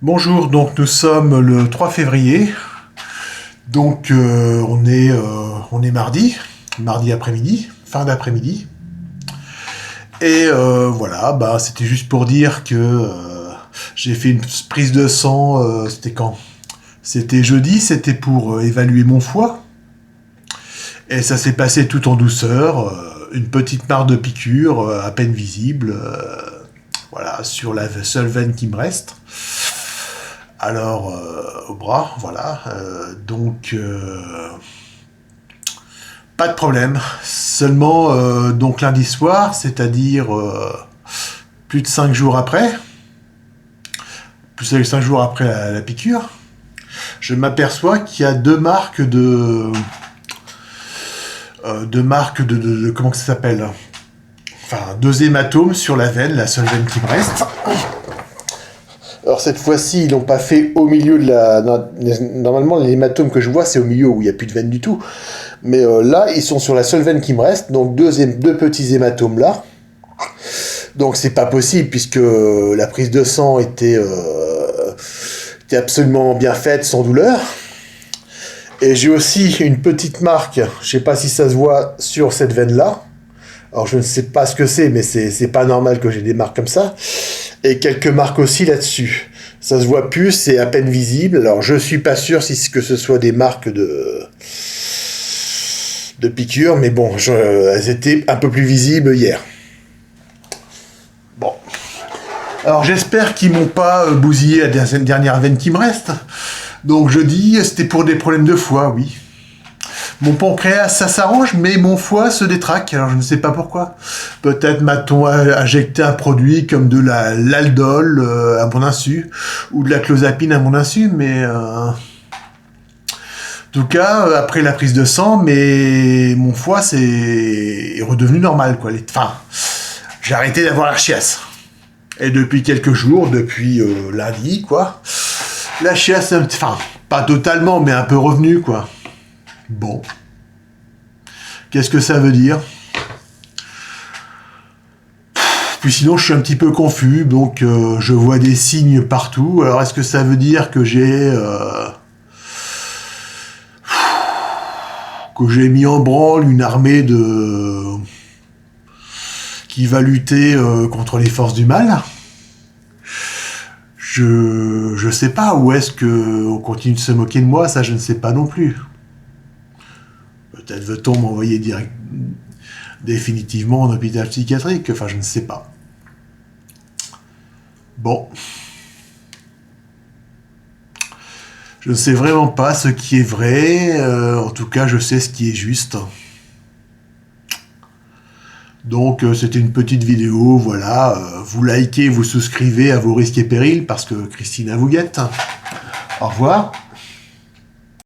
Bonjour, donc nous sommes le 3 février, donc on est mardi après-midi, fin d'après-midi, et voilà, bah, c'était juste pour dire que j'ai fait une prise de sang, c'était quand? C'était jeudi, c'était pour évaluer mon foie, et ça s'est passé tout en douceur, une petite marque de piqûre, à peine visible, voilà, sur la seule veine qui me reste. Alors, au bras, voilà. Donc, pas de problème. Seulement, donc lundi soir, c'est-à-dire plus de 5 jours après, plus de 5 jours après la piqûre, je m'aperçois qu'il y a deux marques comment que ça s'appelle? Enfin, deux hématomes sur la veine, la seule veine qui me reste. Alors cette fois-ci, ils l'ont pas fait au milieu de la... Normalement, les hématomes que je vois, c'est au milieu où il n'y a plus de veine du tout. Mais là, ils sont sur la seule veine qui me reste, donc deux petits hématomes là. Donc c'est pas possible, puisque la prise de sang était absolument bien faite, sans douleur. Et j'ai aussi une petite marque, je sais pas si ça se voit, sur cette veine-là. Alors je ne sais pas ce que c'est, mais c'est pas normal que j'ai des marques comme ça. Et quelques marques aussi là-dessus. Ça se voit plus, c'est à peine visible. Alors je suis pas sûr que ce soit des marques de piqûres, mais bon, elles étaient un peu plus visibles hier. Bon. Alors j'espère qu'ils m'ont pas bousillé la dernière veine qui me reste. Donc je dis, c'était pour des problèmes de foie, oui. Mon pancréas, ça s'arrange, mais mon foie se détraque, alors je ne sais pas pourquoi. Peut-être m'a-t-on injecté un produit comme de l'aldol à mon insu, ou de la clozapine à mon insu, mais... En tout cas, après la prise de sang, mon foie est redevenu normal, quoi. Enfin, j'ai arrêté d'avoir la chiasse. Et depuis quelques jours, depuis lundi, quoi, la chiasse, enfin, pas totalement, mais un peu revenue, quoi. Bon. Qu'est-ce que ça veut dire? Puis sinon, je suis un petit peu confus, donc je vois des signes partout. Alors, est-ce que ça veut dire que j'ai mis en branle une armée qui va lutter contre les forces du mal? Je sais pas. Ou est-ce qu'on continue de se moquer de moi? Ça, je ne sais pas non plus. Peut-être veut-on m'envoyer définitivement en hôpital psychiatrique. Enfin, je ne sais pas. Bon. Je ne sais vraiment pas ce qui est vrai. En tout cas, je sais ce qui est juste. Donc, c'était une petite vidéo. Voilà. Vous likez, vous souscrivez à vos risques et périls parce que Christina vous guette. Au revoir.